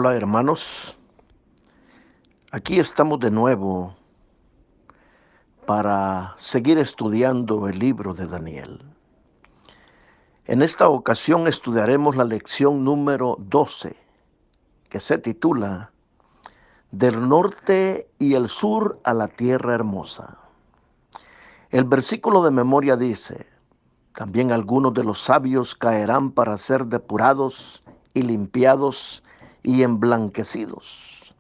Hola hermanos, aquí estamos de nuevo para seguir estudiando el libro de Daniel. En esta ocasión estudiaremos la lección número 12, que se titula Del norte y el sur a la tierra hermosa. El versículo de memoria dice: también algunos de los sabios caerán para ser depurados y limpiados y emblanquecidos,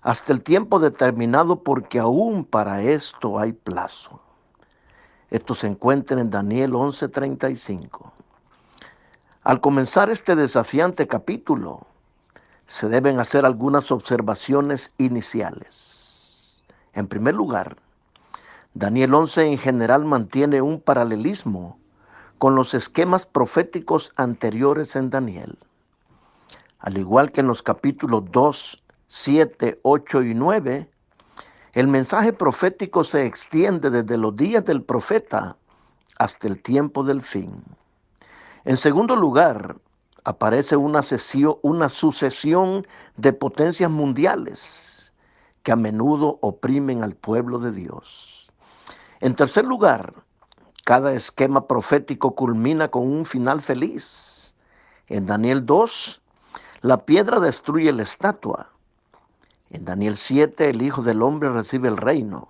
hasta el tiempo determinado, porque aún para esto hay plazo. Esto se encuentra en Daniel 11:35. Al comenzar este desafiante capítulo, se deben hacer algunas observaciones iniciales. En primer lugar, Daniel 11 en general mantiene un paralelismo con los esquemas proféticos anteriores en Daniel. Al igual que en los capítulos 2, 7, 8 y 9, el mensaje profético se extiende desde los días del profeta hasta el tiempo del fin. En segundo lugar, aparece una sucesión de potencias mundiales que a menudo oprimen al pueblo de Dios. En tercer lugar, cada esquema profético culmina con un final feliz. En Daniel 2, la piedra destruye la estatua. En Daniel 7, el Hijo del Hombre recibe el reino.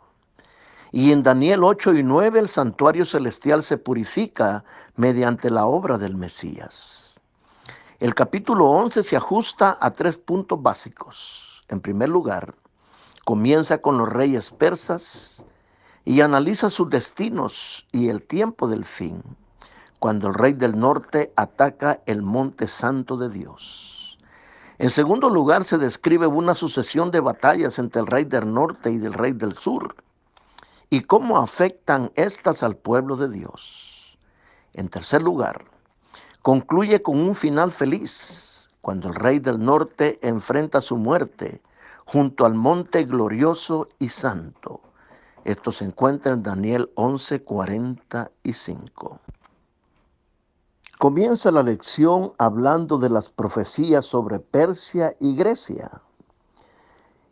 Y en Daniel 8 y 9, el santuario celestial se purifica mediante la obra del Mesías. El capítulo 11 se ajusta a 3 puntos básicos. En primer lugar, comienza con los reyes persas y analiza sus destinos y el tiempo del fin, cuando el rey del norte ataca el monte santo de Dios. En segundo lugar, se describe una sucesión de batallas entre el rey del norte y del rey del sur, y cómo afectan estas al pueblo de Dios. En tercer lugar, concluye con un final feliz, cuando el rey del norte enfrenta su muerte junto al monte glorioso y santo. Esto se encuentra en Daniel 11:45. Comienza la lección hablando de las profecías sobre Persia y Grecia.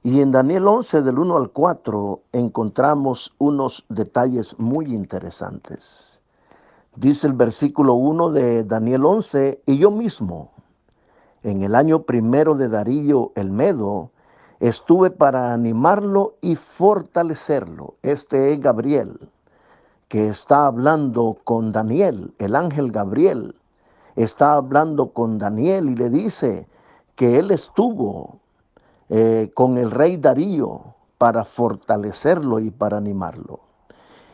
Y en Daniel 11, del 1 al 4, encontramos unos detalles muy interesantes. Dice el versículo 1 de Daniel 11: y yo mismo, en el año primero de Darío el Medo, estuve para animarlo y fortalecerlo. Este es Gabriel, que está hablando con Daniel. El ángel Gabriel está hablando con Daniel y le dice que él estuvo con el rey Darío para fortalecerlo y para animarlo.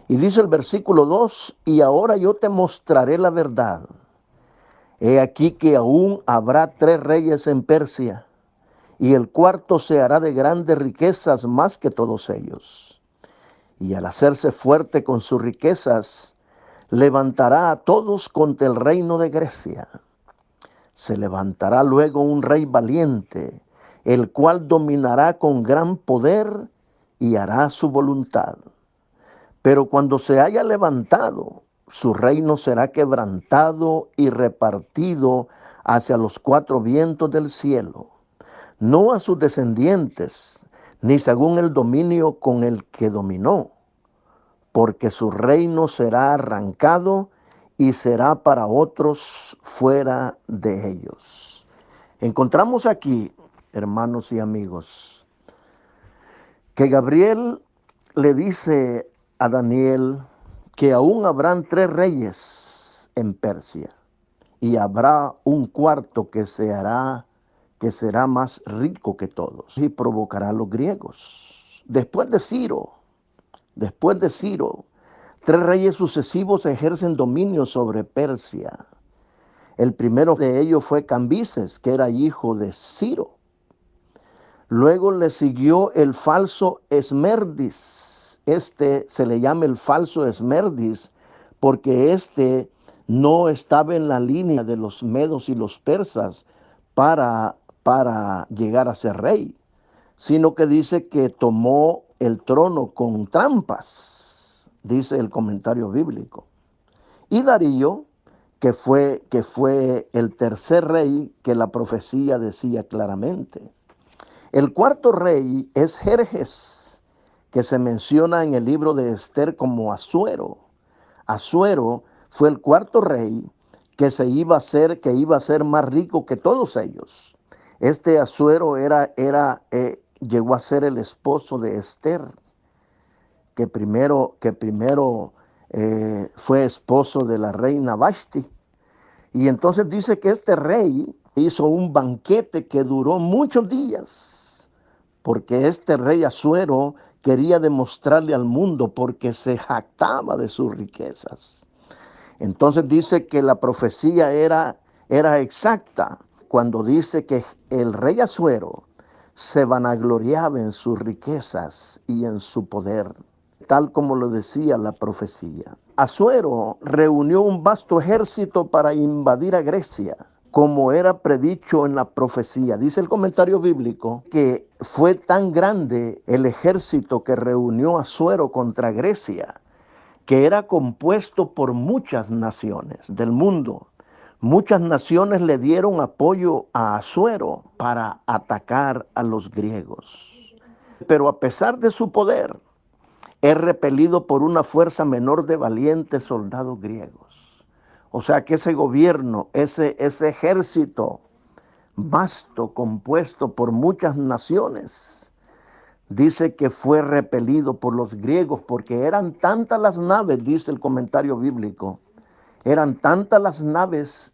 Y dice el versículo 2: y ahora yo te mostraré la verdad. He aquí que aún habrá 3 reyes en Persia, y el cuarto se hará de grandes riquezas más que todos ellos. Y al hacerse fuerte con sus riquezas, levantará a todos contra el reino de Grecia. Se levantará luego un rey valiente, el cual dominará con gran poder y hará su voluntad. Pero cuando se haya levantado, su reino será quebrantado y repartido hacia los 4 vientos del cielo, no a sus descendientes, ni según el dominio con el que dominó, porque su reino será arrancado y será para otros fuera de ellos. Encontramos aquí, hermanos y amigos, que Gabriel le dice a Daniel que aún habrán 3 reyes en Persia y habrá un cuarto que será más rico que todos y provocará a los griegos. Después de Ciro, 3 reyes sucesivos ejercen dominio sobre Persia. El primero de ellos fue Cambises, que era hijo de Ciro. Luego le siguió el falso Esmerdis. Este se le llama el falso Esmerdis porque no estaba en la línea de los medos y los persas para llegar a ser rey, sino que dice que tomó el trono con trampas, dice el comentario bíblico. Y Darío, que fue el tercer rey que la profecía decía claramente. El cuarto rey es Jerjes, que se menciona en el libro de Esther como Asuero. Asuero fue el cuarto rey que iba a ser más rico que todos ellos. Este Asuero llegó a ser el esposo de Esther, que primero fue esposo de la reina Vashti. Y entonces dice que este rey hizo un banquete que duró muchos días, porque este rey Asuero quería demostrarle al mundo, porque se jactaba de sus riquezas. Entonces dice que la profecía era exacta cuando dice que el rey Asuero se vanagloriaba en sus riquezas y en su poder, tal como lo decía la profecía. Asuero reunió un vasto ejército para invadir a Grecia, como era predicho en la profecía. Dice el comentario bíblico que fue tan grande el ejército que reunió Asuero contra Grecia, que era compuesto por muchas naciones del mundo. Muchas naciones le dieron apoyo a Asuero para atacar a los griegos. Pero a pesar de su poder, es repelido por una fuerza menor de valientes soldados griegos. O sea que ese gobierno, ese ejército vasto, compuesto por muchas naciones, dice que fue repelido por los griegos, porque eran tantas las naves, dice el comentario bíblico, eran tantas las naves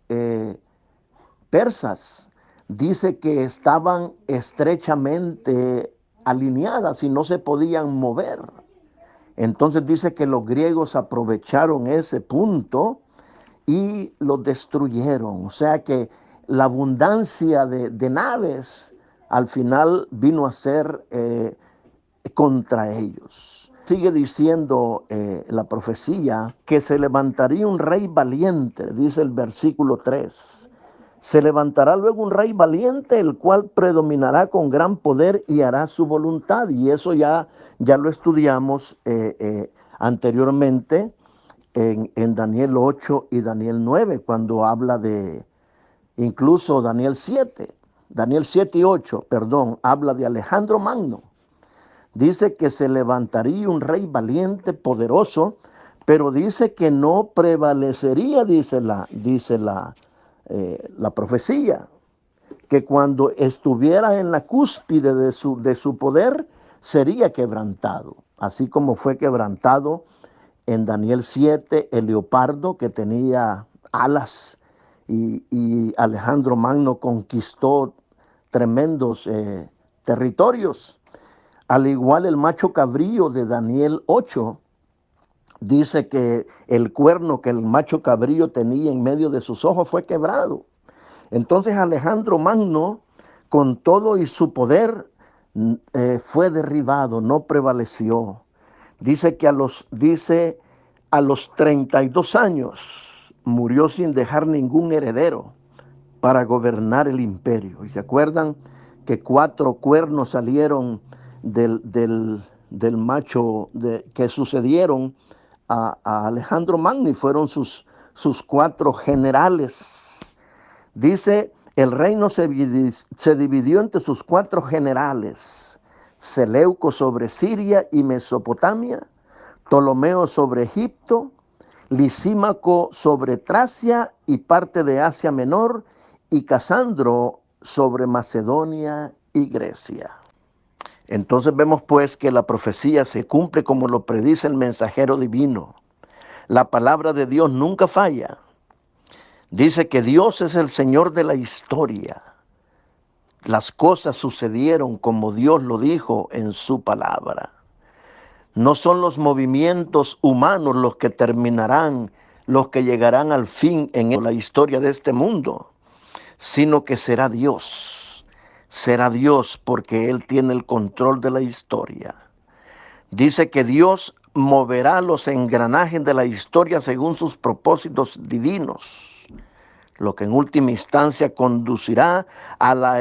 persas, dice que estaban estrechamente alineadas y no se podían mover. Entonces dice que los griegos aprovecharon ese punto y los destruyeron. O sea que la abundancia de naves al final vino a ser contra ellos. Sigue diciendo la profecía que se levantaría un rey valiente, dice el versículo 3. Se levantará luego un rey valiente, el cual predominará con gran poder y hará su voluntad. Y eso ya lo estudiamos anteriormente en Daniel 8 y Daniel 9, cuando habla de, incluso Daniel 7 y 8, habla de Alejandro Magno. Dice que se levantaría un rey valiente, poderoso, pero dice que no prevalecería, dice la profecía, que cuando estuviera en la cúspide de su poder, sería quebrantado, así como fue quebrantado en Daniel 7 el leopardo, que tenía alas, y Alejandro Magno conquistó tremendos territorios. Al igual el macho cabrío de Daniel 8, dice que el cuerno que el macho cabrío tenía en medio de sus ojos fue quebrado. Entonces Alejandro Magno, con todo y su poder, fue derribado, no prevaleció. Dice que a los 32 años murió sin dejar ningún heredero para gobernar el imperio. Y se acuerdan que 4 cuernos salieron del macho que sucedieron a Alejandro Magno, y fueron sus 4 generales. Dice, el reino se dividió entre sus 4 generales: Seleuco sobre Siria y Mesopotamia, Ptolomeo sobre Egipto, Lisímaco sobre Tracia y parte de Asia Menor, y Casandro sobre Macedonia y Grecia. Entonces vemos pues que la profecía se cumple como lo predice el mensajero divino. La palabra de Dios nunca falla. Dice que Dios es el Señor de la historia. Las cosas sucedieron como Dios lo dijo en su palabra. No son los movimientos humanos los que terminarán, los que llegarán al fin en la historia de este mundo, sino que será Dios. Será Dios, porque Él tiene el control de la historia. Dice que Dios moverá los engranajes de la historia según sus propósitos divinos, lo que en última instancia conducirá a la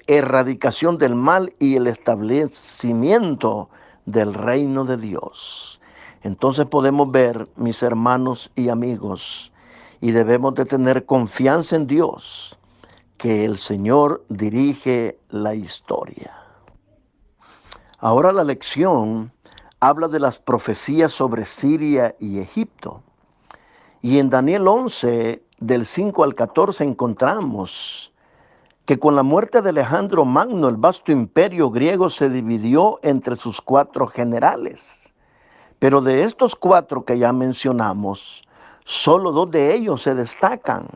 erradicación del mal y el establecimiento del reino de Dios. Entonces podemos ver, mis hermanos y amigos, y debemos de tener confianza en Dios, que el Señor dirige la historia. Ahora la lección habla de las profecías sobre Siria y Egipto. Y en Daniel 11, del 5 al 14, encontramos que con la muerte de Alejandro Magno, el vasto imperio griego se dividió entre sus 4 generales. Pero de estos 4 que ya mencionamos, solo 2 de ellos se destacan.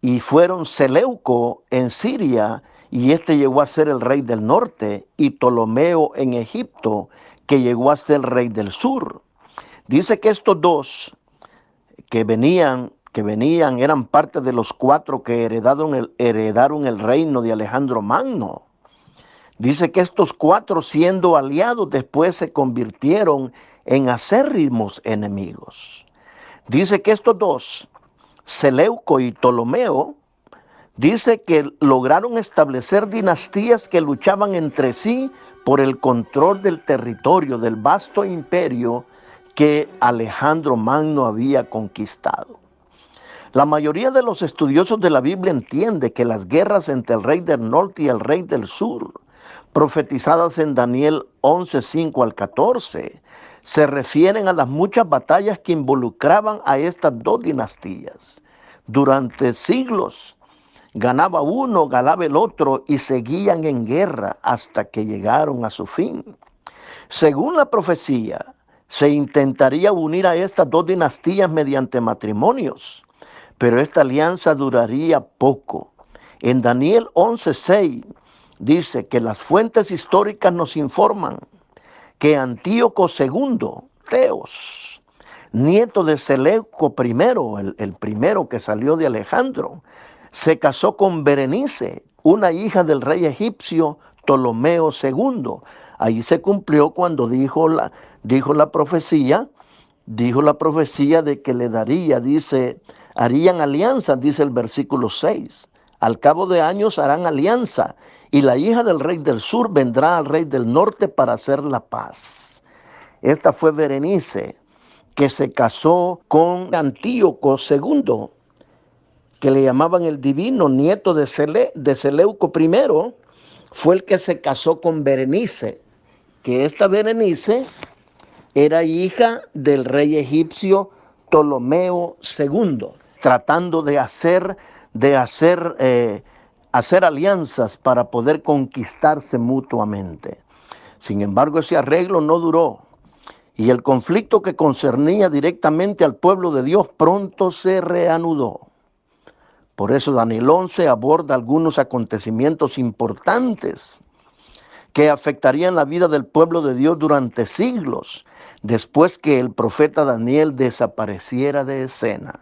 Y fueron Seleuco en Siria, y este llegó a ser el rey del norte, y Ptolomeo en Egipto, que llegó a ser el rey del sur. Dice que estos 2 que venían eran parte de los 4 que heredaron el reino de Alejandro Magno. Dice que estos 4, siendo aliados, después se convirtieron en acérrimos enemigos. Dice que estos 2, Seleuco y Ptolomeo, dice que lograron establecer dinastías que luchaban entre sí por el control del territorio del vasto imperio que Alejandro Magno había conquistado. La mayoría de los estudiosos de la Biblia entiende que las guerras entre el rey del norte y el rey del sur, profetizadas en Daniel 11, 5 al 14, se refieren a las muchas batallas que involucraban a estas 2 dinastías. Durante siglos ganaba uno, ganaba el otro y seguían en guerra hasta que llegaron a su fin. Según la profecía, se intentaría unir a estas 2 dinastías mediante matrimonios, pero esta alianza duraría poco. En Daniel 11:6 dice que las fuentes históricas nos informan que Antíoco II, Teos, nieto de Seleuco I, el primero que salió de Alejandro, se casó con Berenice, una hija del rey egipcio Ptolomeo II. Ahí se cumplió cuando dijo la profecía de que le daría, dice, harían alianza, dice el versículo 6. Al cabo de años harán alianza, y la hija del rey del sur vendrá al rey del norte para hacer la paz. Esta fue Berenice, que se casó con Antíoco II, que le llamaban el divino, nieto de Seleuco I, fue el que se casó con Berenice, que esta Berenice era hija del rey egipcio Ptolomeo II, tratando de hacer alianzas para poder conquistarse mutuamente. Sin embargo, ese arreglo no duró, y el conflicto que concernía directamente al pueblo de Dios pronto se reanudó. Por eso Daniel 11 aborda algunos acontecimientos importantes que afectarían la vida del pueblo de Dios durante siglos, después que el profeta Daniel desapareciera de escena.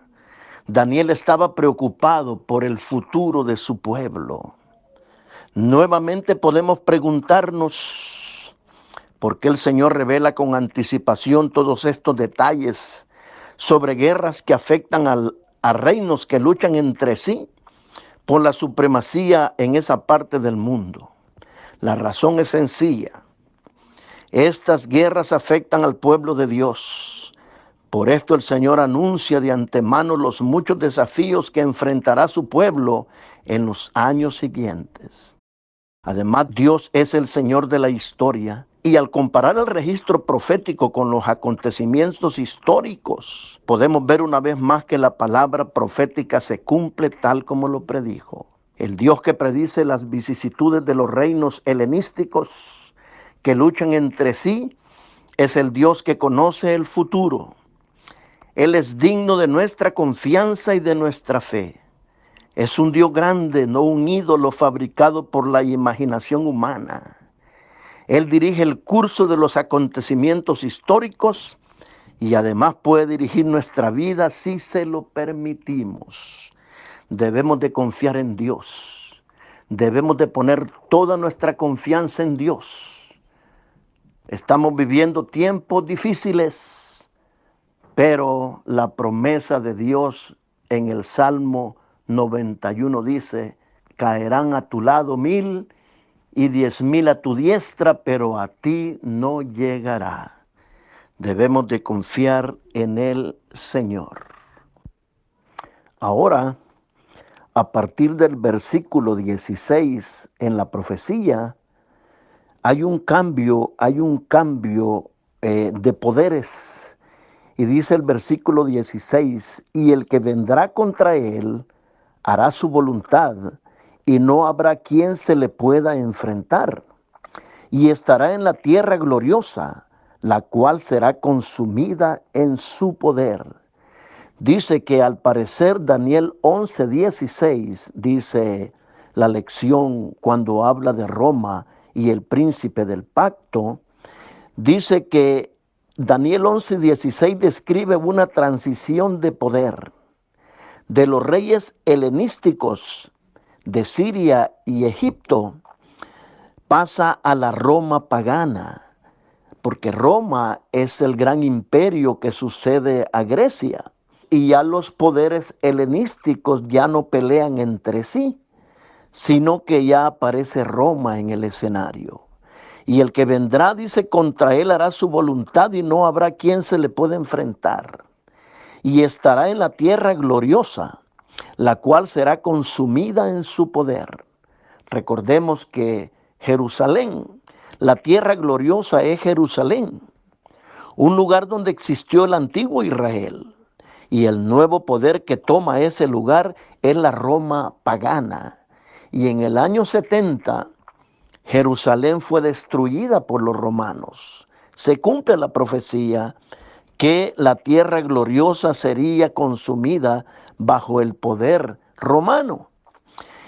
Daniel estaba preocupado por el futuro de su pueblo. Nuevamente podemos preguntarnos por qué el Señor revela con anticipación todos estos detalles sobre guerras que afectan a reinos que luchan entre sí por la supremacía en esa parte del mundo. La razón es sencilla. Estas guerras afectan al pueblo de Dios. Por esto el Señor anuncia de antemano los muchos desafíos que enfrentará su pueblo en los años siguientes. Además, Dios es el Señor de la historia, y al comparar el registro profético con los acontecimientos históricos, podemos ver una vez más que la palabra profética se cumple tal como lo predijo. El Dios que predice las vicisitudes de los reinos helenísticos que luchan entre sí es el Dios que conoce el futuro. Él es digno de nuestra confianza y de nuestra fe. Es un Dios grande, no un ídolo fabricado por la imaginación humana. Él dirige el curso de los acontecimientos históricos y además puede dirigir nuestra vida si se lo permitimos. Debemos de confiar en Dios. Debemos de poner toda nuestra confianza en Dios. Estamos viviendo tiempos difíciles, pero la promesa de Dios en el Salmo 91 dice: caerán a tu lado 1000 y 10,000 a tu diestra, pero a ti no llegará. Debemos de confiar en el Señor. Ahora, a partir del versículo 16 en la profecía, hay un cambio de poderes. Y dice el versículo 16, y el que vendrá contra él hará su voluntad, y no habrá quien se le pueda enfrentar. Y estará en la tierra gloriosa, la cual será consumida en su poder. Dice que al parecer Daniel 11:16 dice la lección cuando habla de Roma y el príncipe del pacto, dice que Daniel 11:16 describe una transición de poder de los reyes helenísticos de Siria y Egipto, pasa a la Roma pagana, porque Roma es el gran imperio que sucede a Grecia. Y ya los poderes helenísticos ya no pelean entre sí, sino que ya aparece Roma en el escenario. Y el que vendrá, dice, contra él hará su voluntad y no habrá quien se le pueda enfrentar. Y estará en la tierra gloriosa, la cual será consumida en su poder. Recordemos que Jerusalén, la tierra gloriosa es Jerusalén, un lugar donde existió el antiguo Israel. Y el nuevo poder que toma ese lugar es la Roma pagana. Y en el año 70, Jerusalén fue destruida por los romanos. Se cumple la profecía que la tierra gloriosa sería consumida bajo el poder romano.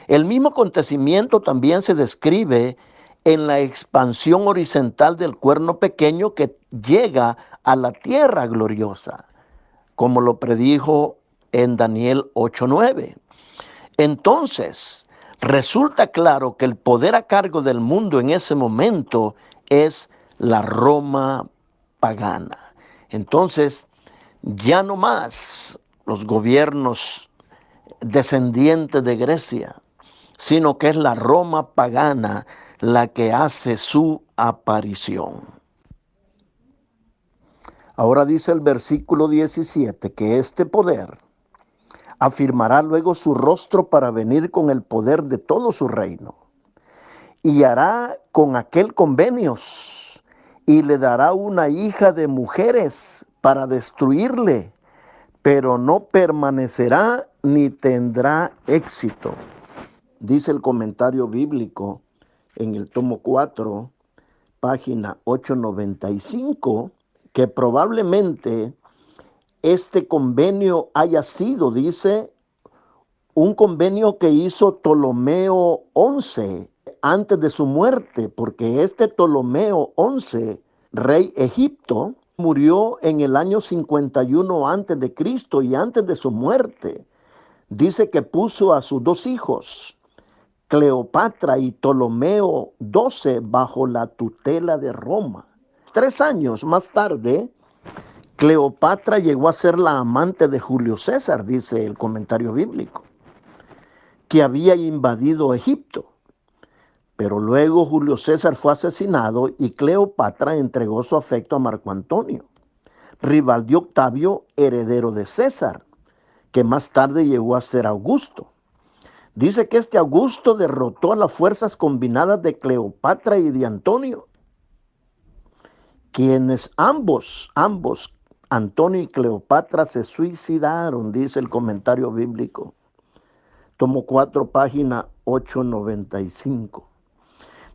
El mismo acontecimiento también se describe en la expansión horizontal del cuerno pequeño que llega a la tierra gloriosa, como lo predijo en Daniel 8:9. Entonces, resulta claro que el poder a cargo del mundo en ese momento es la Roma pagana. Entonces, ya no más los gobiernos descendientes de Grecia, sino que es la Roma pagana la que hace su aparición. Ahora dice el versículo 17 que este poder afirmará luego su rostro para venir con el poder de todo su reino, y hará con aquel convenios, y le dará una hija de mujeres para destruirle, pero no permanecerá ni tendrá éxito. Dice el comentario bíblico en el tomo 4, página 895, que probablemente este convenio haya sido, dice, un convenio que hizo Ptolomeo XI antes de su muerte, porque este Ptolomeo XI, rey Egipto, murió en el año 51 antes de Cristo, y antes de su muerte dice que puso a sus dos hijos, Cleopatra y Ptolomeo XII, bajo la tutela de Roma. 3 años más tarde, Cleopatra llegó a ser la amante de Julio César, dice el comentario bíblico, que había invadido Egipto. Pero luego Julio César fue asesinado y Cleopatra entregó su afecto a Marco Antonio, rival de Octavio, heredero de César, que más tarde llegó a ser Augusto. Dice que este Augusto derrotó a las fuerzas combinadas de Cleopatra y de Antonio, quienes ambos, Antonio y Cleopatra, se suicidaron, dice el comentario bíblico. Tomo 4, página 895.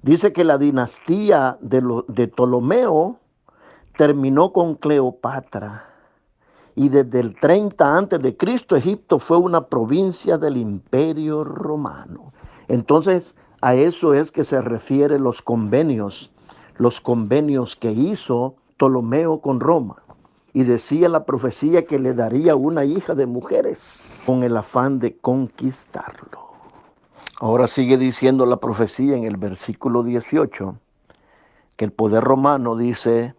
Dice que la dinastía de Ptolomeo terminó con Cleopatra. Y desde el 30 antes de Cristo, Egipto fue una provincia del Imperio Romano. Entonces, a eso es que se refieren los convenios que hizo Ptolomeo con Roma. Y decía la profecía que le daría una hija de mujeres con el afán de conquistarlo. Ahora sigue diciendo la profecía en el versículo 18, que el poder romano, dice,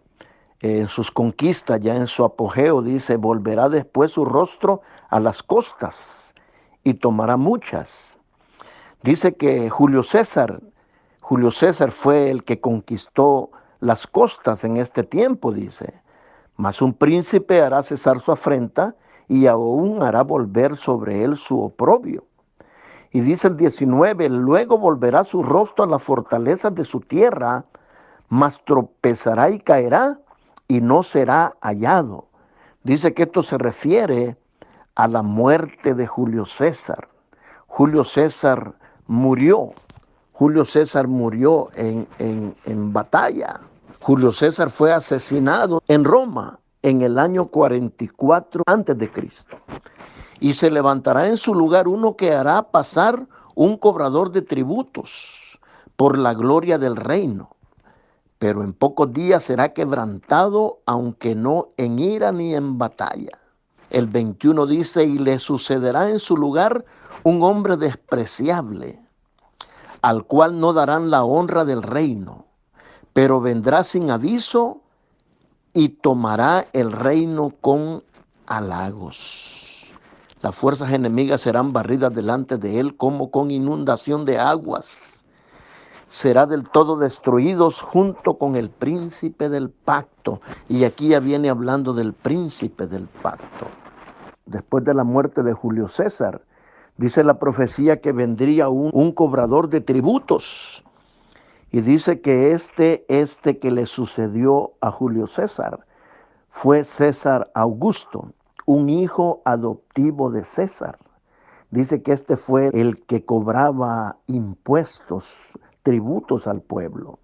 en sus conquistas, ya en su apogeo, dice, volverá después su rostro a las costas y tomará muchas. Dice que Julio César fue el que conquistó las costas en este tiempo, dice. Mas un príncipe hará cesar su afrenta y aún hará volver sobre él su oprobio. Y dice el 19, luego volverá su rostro a las fortalezas de su tierra mas tropezará y caerá y no será hallado. Dice que esto se refiere a la muerte de Julio César. Julio César murió. Julio César murió en batalla. Julio César fue asesinado en Roma en el año 44 a.C. Y se levantará en su lugar uno que hará pasar un cobrador de tributos por la gloria del reino. Pero en pocos días será quebrantado, aunque no en ira ni en batalla. El 21 dice, y le sucederá en su lugar un hombre despreciable, al cual no darán la honra del reino, pero vendrá sin aviso y tomará el reino con halagos. Las fuerzas enemigas serán barridas delante de él como con inundación de aguas. Será del todo destruidos junto con el príncipe del pacto. Y aquí ya viene hablando del príncipe del pacto. Después de la muerte de Julio César, dice la profecía que vendría un cobrador de tributos. Y dice que este que le sucedió a Julio César fue César Augusto, un hijo adoptivo de César. Dice que este fue el que cobraba impuestos, tributos al pueblo.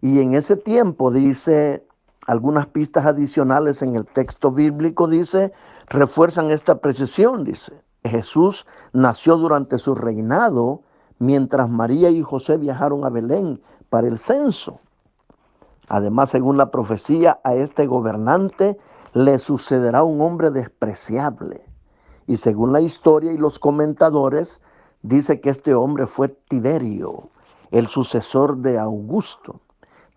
Y en ese tiempo, dice, algunas pistas adicionales en el texto bíblico, dice, refuerzan esta precisión, dice. Jesús nació durante su reinado, mientras María y José viajaron a Belén para el censo. Además, según la profecía, a este gobernante le sucederá un hombre despreciable. Y según la historia y los comentadores, dice que este hombre fue Tiberio, el sucesor de Augusto.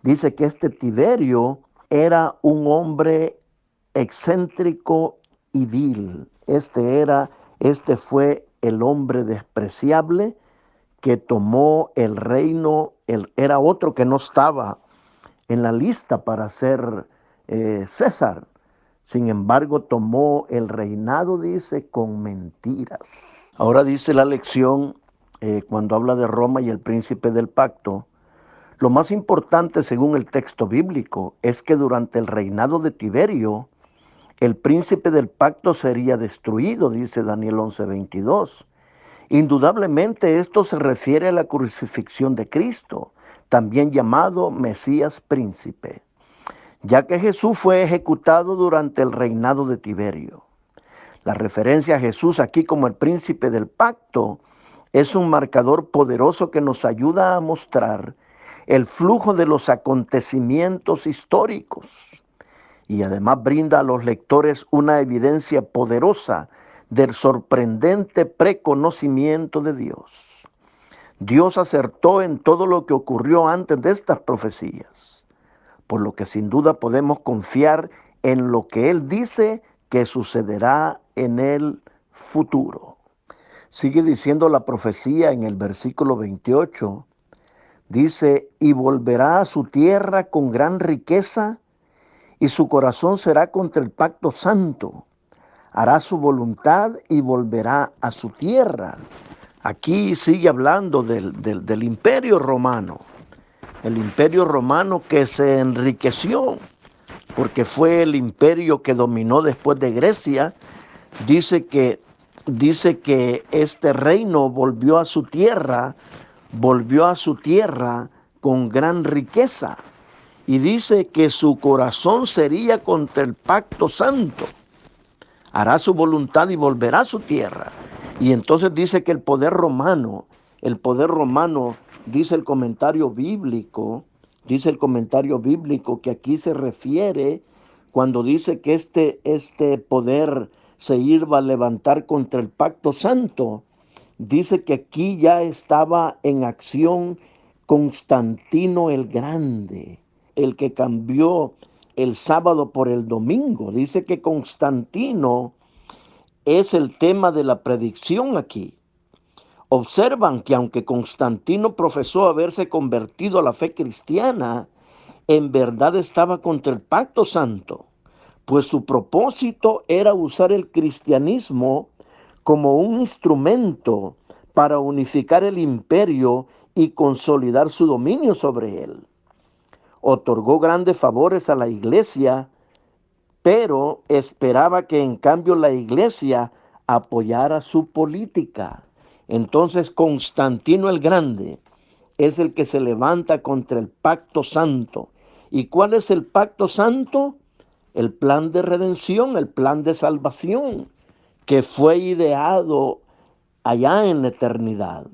Dice que este Tiberio era un hombre excéntrico y vil. Este fue el hombre despreciable que tomó el reino. Era otro que no estaba en la lista para ser César. Sin embargo, tomó el reinado, dice, con mentiras. Ahora dice la lección, cuando habla de Roma y el príncipe del pacto, lo más importante según el texto bíblico es que durante el reinado de Tiberio, el príncipe del pacto sería destruido, dice Daniel 11:22. Indudablemente esto se refiere a la crucifixión de Cristo, también llamado Mesías príncipe, ya que Jesús fue ejecutado durante el reinado de Tiberio. La referencia a Jesús aquí como el príncipe del pacto es un marcador poderoso que nos ayuda a mostrar el flujo de los acontecimientos históricos y además brinda a los lectores una evidencia poderosa del sorprendente preconocimiento de Dios. Dios acertó en todo lo que ocurrió antes de estas profecías, por lo que sin duda podemos confiar en lo que Él dice que sucederá en el futuro. Sigue diciendo la profecía en el versículo 28, dice, y volverá a su tierra con gran riqueza, y su corazón será contra el pacto santo. Hará su voluntad y volverá a su tierra. Aquí sigue hablando del imperio romano. El imperio romano que se enriqueció, porque fue el imperio que dominó después de Grecia. Dice que este reino volvió a su tierra con gran riqueza. Y dice que su corazón sería contra el pacto santo. Hará su voluntad y volverá a su tierra. Y entonces dice que el poder romano, dice el comentario bíblico que aquí se refiere cuando dice que este poder se iba a levantar contra el pacto santo. Dice que aquí ya estaba en acción Constantino el Grande, el que cambió el sábado por el domingo. Dice que Constantino es el tema de la predicción aquí. Observan que aunque Constantino profesó haberse convertido a la fe cristiana, en verdad estaba contra el pacto santo, pues su propósito era usar el cristianismo como un instrumento para unificar el imperio y consolidar su dominio sobre él. otorgó grandes favores a la iglesia, pero esperaba que en cambio la iglesia apoyara su política. Entonces Constantino el Grande es el que se levanta contra el pacto santo. ¿Y cuál es el pacto santo? El plan de redención, el plan de salvación que fue ideado allá en la eternidad.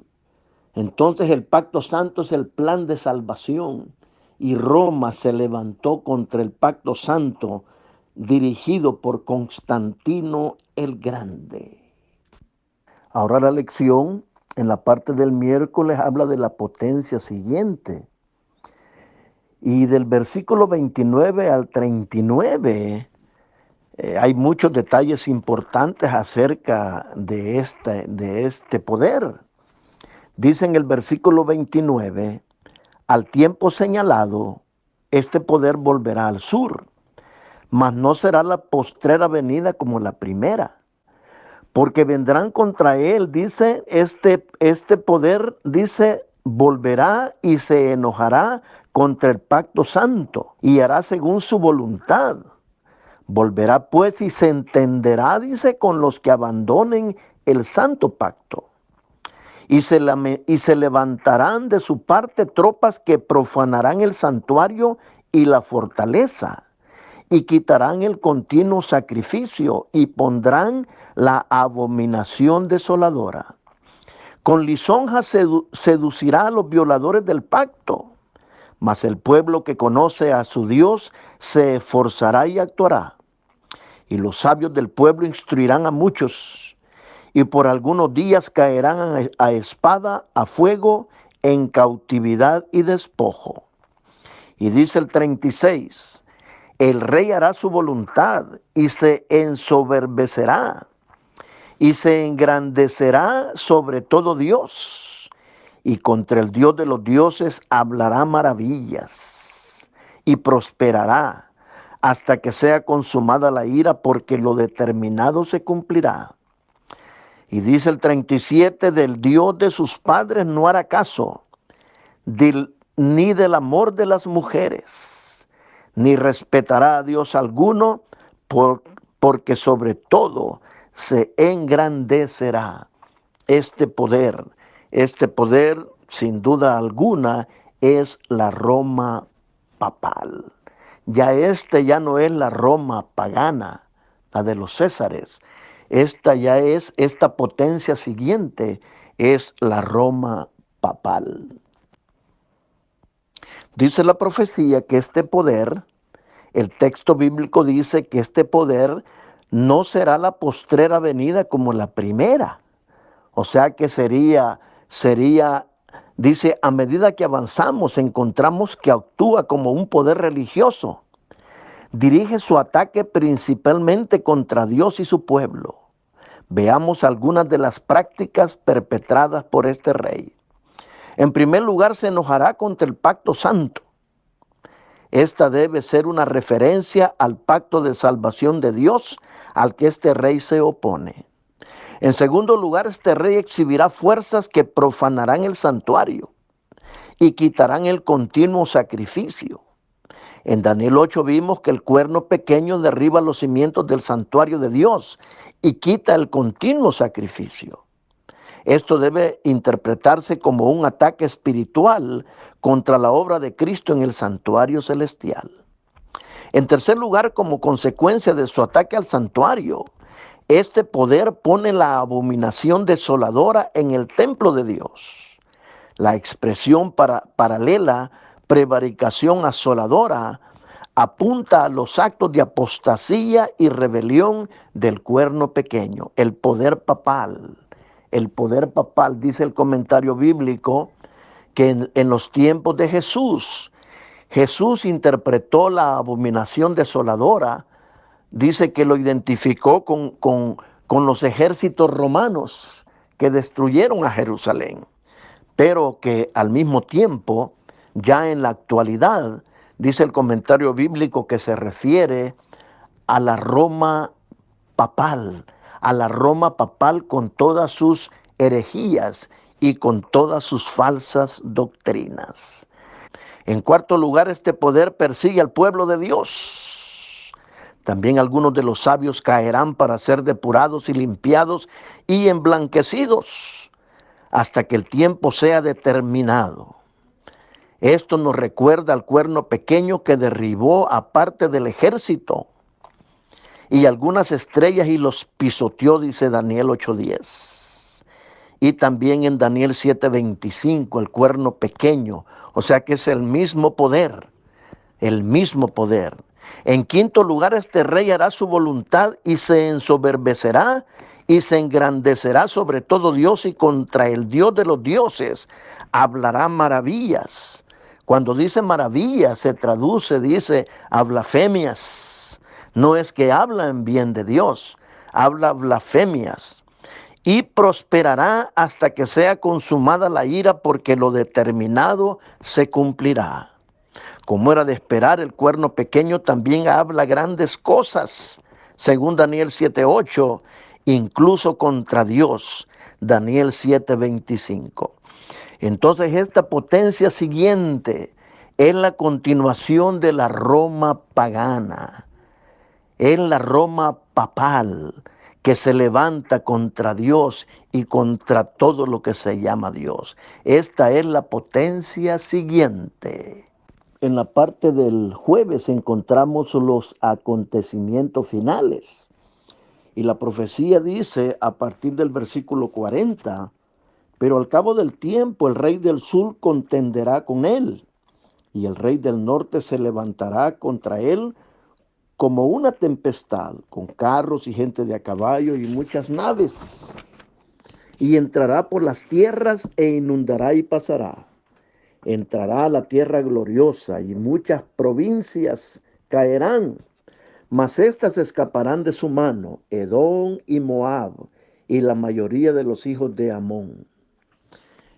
Entonces el pacto santo es el plan de salvación y Roma se levantó contra el pacto santo dirigido por Constantino el Grande. Ahora la lección en la parte del miércoles habla de la potencia siguiente. Y del versículo 29 al 39 hay muchos detalles importantes acerca de este poder. Dice en el versículo 29, al tiempo señalado, este poder volverá al sur, mas no será la postrera venida como la primera, porque vendrán contra él, dice, este poder, dice, volverá y se enojará contra el pacto santo y hará según su voluntad. Volverá pues y se entenderá, dice, con los que abandonen el santo pacto. Y se levantarán de su parte tropas que profanarán el santuario y la fortaleza, y quitarán el continuo sacrificio, y pondrán la abominación desoladora. Con lisonja seducirá a los violadores del pacto, mas el pueblo que conoce a su Dios se esforzará y actuará. Y los sabios del pueblo instruirán a muchos, y por algunos días caerán a espada, a fuego, en cautividad y despojo. Y dice el 36, el rey hará su voluntad y se ensoberbecerá y se engrandecerá sobre todo Dios, y contra el Dios de los dioses hablará maravillas y prosperará hasta que sea consumada la ira, porque lo determinado se cumplirá. Y dice el 37, del Dios de sus padres no hará caso, ni del amor de las mujeres, ni respetará a Dios alguno, porque sobre todo se engrandecerá. Este poder, sin duda alguna, es la Roma papal. Ya no es la Roma pagana, la de los Césares. Esta potencia siguiente es la Roma papal. Dice la profecía que este poder, el texto bíblico dice que este poder no será la postrera venida como la primera. O sea que sería, dice, a medida que avanzamos encontramos que actúa como un poder religioso. Dirige su ataque principalmente contra Dios y su pueblo. Veamos algunas de las prácticas perpetradas por este rey. En primer lugar, se enojará contra el pacto santo. Esta debe ser una referencia al pacto de salvación de Dios al que este rey se opone. En segundo lugar, este rey exhibirá fuerzas que profanarán el santuario y quitarán el continuo sacrificio. En Daniel 8 vimos que el cuerno pequeño derriba los cimientos del santuario de Dios y quita el continuo sacrificio. Esto debe interpretarse como un ataque espiritual contra la obra de Cristo en el santuario celestial. En tercer lugar, como consecuencia de su ataque al santuario, este poder pone la abominación desoladora en el templo de Dios. La expresión paralela, prevaricación asoladora, apunta a los actos de apostasía y rebelión del cuerno pequeño, el poder papal. El poder papal, dice el comentario bíblico, que en los tiempos de Jesús interpretó la abominación desoladora. Dice que lo identificó con los ejércitos romanos que destruyeron a Jerusalén, pero que al mismo tiempo, ya en la actualidad, dice el comentario bíblico que se refiere a la Roma papal, con todas sus herejías y con todas sus falsas doctrinas. En cuarto lugar, este poder persigue al pueblo de Dios. También algunos de los sabios caerán para ser depurados y limpiados y emblanquecidos hasta que el tiempo sea determinado. Esto nos recuerda al cuerno pequeño que derribó a parte del ejército y algunas estrellas y los pisoteó, dice Daniel 8:10. Y también en Daniel 7:25, el cuerno pequeño, o sea que es el mismo poder, el mismo poder. En quinto lugar, este rey hará su voluntad y se ensoberbecerá y se engrandecerá sobre todo Dios y contra el Dios de los dioses hablará maravillas. Cuando dice maravillas se traduce, dice, a blasfemias. No es que habla en bien de Dios, habla blasfemias. Y prosperará hasta que sea consumada la ira, porque lo determinado se cumplirá. Como era de esperar, el cuerno pequeño también habla grandes cosas, según Daniel 7:8, incluso contra Dios, Daniel 7:25. Entonces esta potencia siguiente es la continuación de la Roma pagana, es la Roma papal que se levanta contra Dios y contra todo lo que se llama Dios. Esta es la potencia siguiente. En la parte del jueves encontramos los acontecimientos finales. Y la profecía dice a partir del versículo 40, pero al cabo del tiempo el rey del sur contenderá con él, y el rey del norte se levantará contra él como una tempestad, con carros y gente de a caballo y muchas naves. Y entrará por las tierras e inundará y pasará. Entrará a la tierra gloriosa y muchas provincias caerán, mas éstas escaparán de su mano, Edom y Moab, y la mayoría de los hijos de Amón.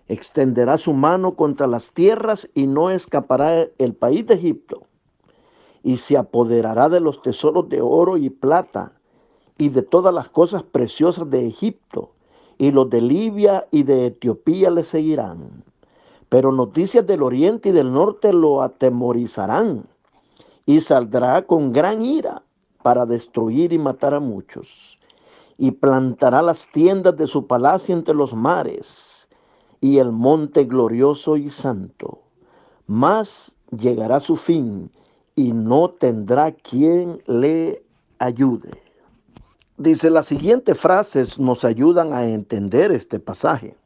Extenderá su mano contra las tierras y no escapará el país de Egipto, y se apoderará de los tesoros de oro y plata, y de todas las cosas preciosas de Egipto, y los de Libia y de Etiopía le seguirán. Pero noticias del oriente y del norte lo atemorizarán, y saldrá con gran ira para destruir y matar a muchos. Y plantará las tiendas de su palacio entre los mares, y el monte glorioso y santo. Mas llegará su fin, y no tendrá quien le ayude. Dice, las siguientes frases nos ayudan a entender este pasaje.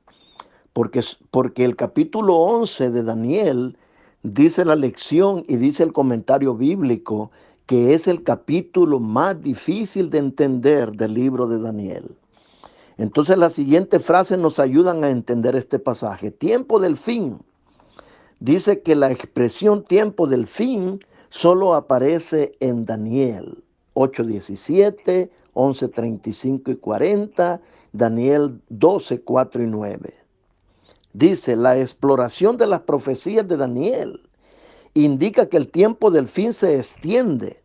Porque el capítulo 11 de Daniel dice la lección y dice el comentario bíblico que es el capítulo más difícil de entender del libro de Daniel. Entonces las siguientes frases nos ayudan a entender este pasaje. Tiempo del fin. Dice que la expresión tiempo del fin solo aparece en Daniel 8:17, 11:35 y 40, Daniel 12:4 y 9. Dice, la exploración de las profecías de Daniel indica que el tiempo del fin se extiende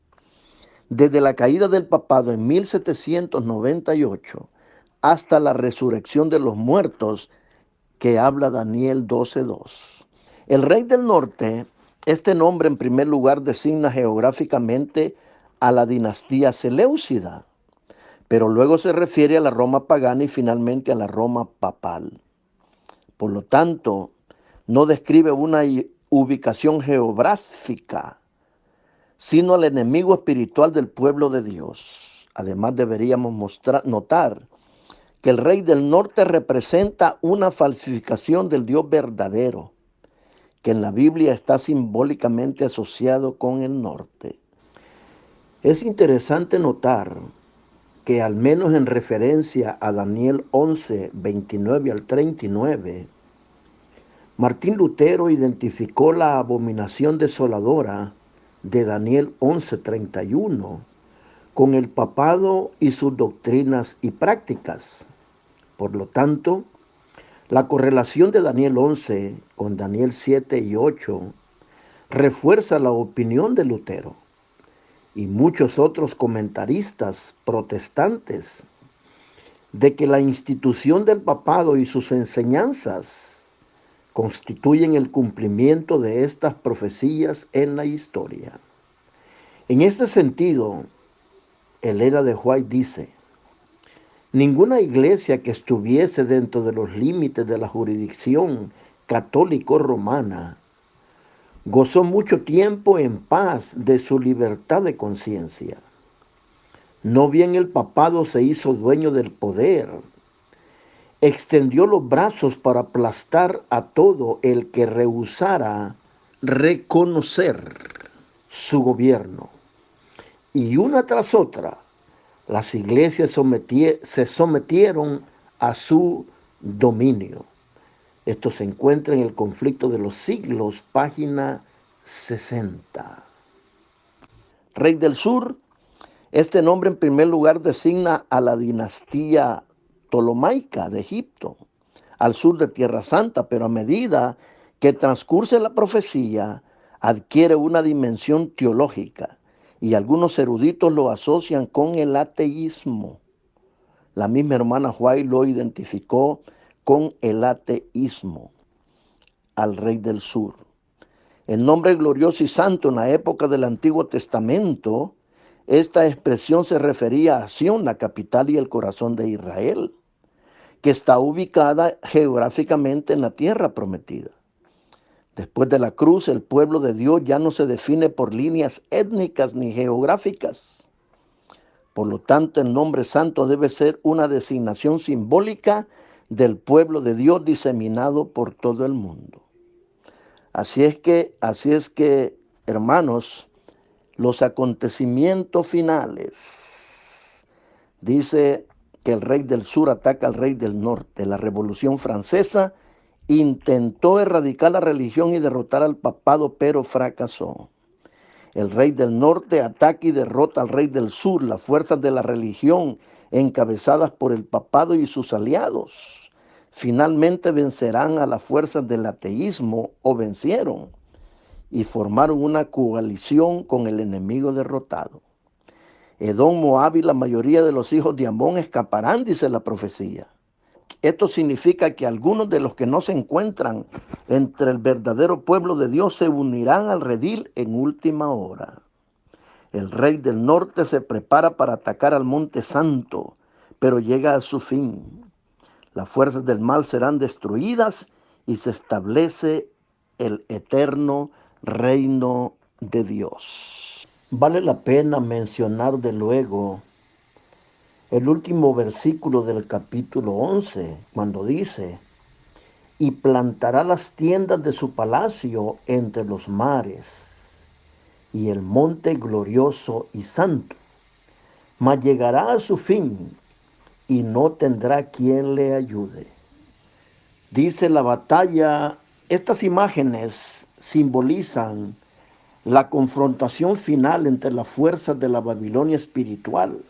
desde la caída del papado en 1798 hasta la resurrección de los muertos que habla Daniel 12:2. El rey del norte, este nombre en primer lugar designa geográficamente a la dinastía seleucida, pero luego se refiere a la Roma pagana y finalmente a la Roma papal. Por lo tanto, no describe una ubicación geográfica, sino al enemigo espiritual del pueblo de Dios. Además, deberíamos notar que el rey del norte representa una falsificación del Dios verdadero, que en la Biblia está simbólicamente asociado con el norte. Es interesante notar que al menos en referencia a Daniel 11, 29 al 39, Martín Lutero identificó la abominación desoladora de Daniel 11, 31 con el papado y sus doctrinas y prácticas. Por lo tanto, la correlación de Daniel 11 con Daniel 7 y 8 refuerza la opinión de Lutero y muchos otros comentaristas protestantes de que la institución del papado y sus enseñanzas constituyen el cumplimiento de estas profecías en la historia. En este sentido, Elena de White dice: ninguna iglesia que estuviese dentro de los límites de la jurisdicción católico-romana gozó mucho tiempo en paz de su libertad de conciencia. No bien el papado se hizo dueño del poder, extendió los brazos para aplastar a todo el que rehusara reconocer su gobierno. Y una tras otra, las iglesias se sometieron a su dominio. Esto se encuentra en el Conflicto de los Siglos, página 60. Rey del Sur. Este nombre en primer lugar designa a la dinastía ptolomaica de Egipto, al sur de Tierra Santa, pero a medida que transcurre la profecía, adquiere una dimensión teológica y algunos eruditos lo asocian con el ateísmo. La misma hermana White lo identificó con el ateísmo al Rey del Sur. El nombre glorioso y santo en la época del Antiguo Testamento, esta expresión se refería a Sión, la capital y el corazón de Israel, que está ubicada geográficamente en la tierra prometida. Después de la cruz, el pueblo de Dios ya no se define por líneas étnicas ni geográficas. Por lo tanto, el nombre santo debe ser una designación simbólica del pueblo de Dios diseminado por todo el mundo. Así es que, hermanos, los acontecimientos finales. Dice que el rey del sur ataca al rey del norte. La Revolución Francesa intentó erradicar la religión y derrotar al papado, pero fracasó. El rey del norte ataca y derrota al rey del sur. Las fuerzas de la religión, encabezadas por el papado y sus aliados, finalmente vencerán a las fuerzas del ateísmo, o vencieron, y formaron una coalición con el enemigo derrotado. Edom, Moab y la mayoría de los hijos de Amón escaparán, dice la profecía. Esto significa que algunos de los que no se encuentran entre el verdadero pueblo de Dios se unirán al redil en última hora. El rey del norte se prepara para atacar al monte santo, pero llega a su fin. Las fuerzas del mal serán destruidas y se establece el eterno reino de Dios. Vale la pena mencionar de luego el último versículo del capítulo 11, cuando dice: y plantará las tiendas de su palacio entre los mares y el monte glorioso y santo, mas llegará a su fin y no tendrá quien le ayude. Dice la batalla. Estas imágenes simbolizan la confrontación final entre las fuerzas de la Babilonia espiritual,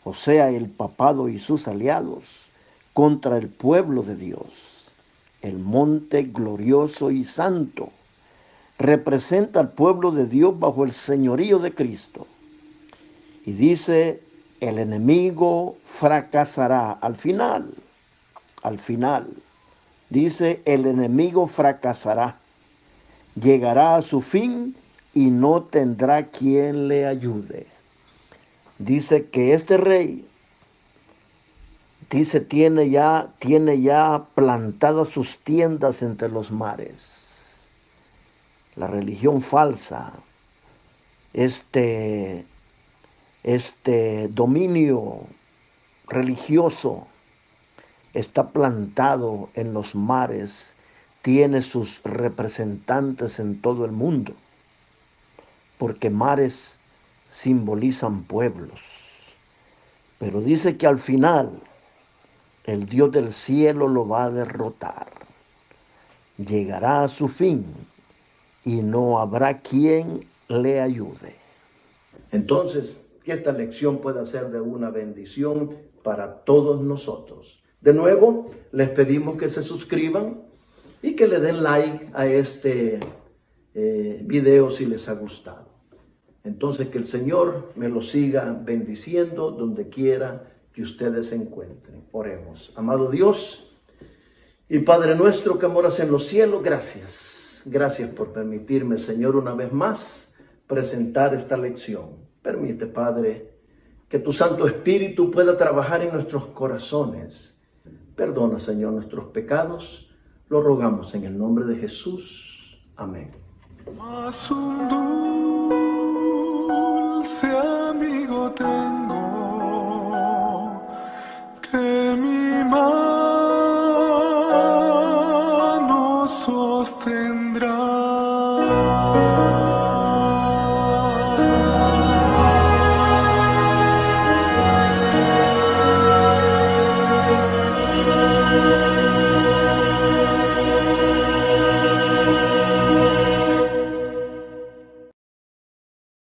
o sea, el papado y sus aliados, contra el pueblo de Dios. El monte glorioso y santo representa al pueblo de Dios bajo el señorío de Cristo. Y dice: el enemigo fracasará al final. Dice: el enemigo fracasará, llegará a su fin y no tendrá quien le ayude. Dice que este rey, tiene ya plantadas sus tiendas entre los mares. La religión falsa, este dominio religioso está plantado en los mares, tiene sus representantes en todo el mundo, porque mares simbolizan pueblos. Pero dice que al final el Dios del cielo lo va a derrotar. Llegará a su fin y no habrá quien le ayude. Entonces, que esta lección pueda ser de una bendición para todos nosotros. De nuevo, les pedimos que se suscriban y que le den like a este video si les ha gustado. Entonces, que el Señor me lo siga bendiciendo donde quiera que ustedes se encuentren. Oremos. Amado Dios, Y Padre nuestro que moras en los cielos, gracias. Gracias por permitirme, Señor, una vez más presentar esta lección. Permite, Padre, que tu Santo Espíritu pueda trabajar en nuestros corazones. Perdona, Señor, nuestros pecados. Lo rogamos en el nombre de Jesús. Amén.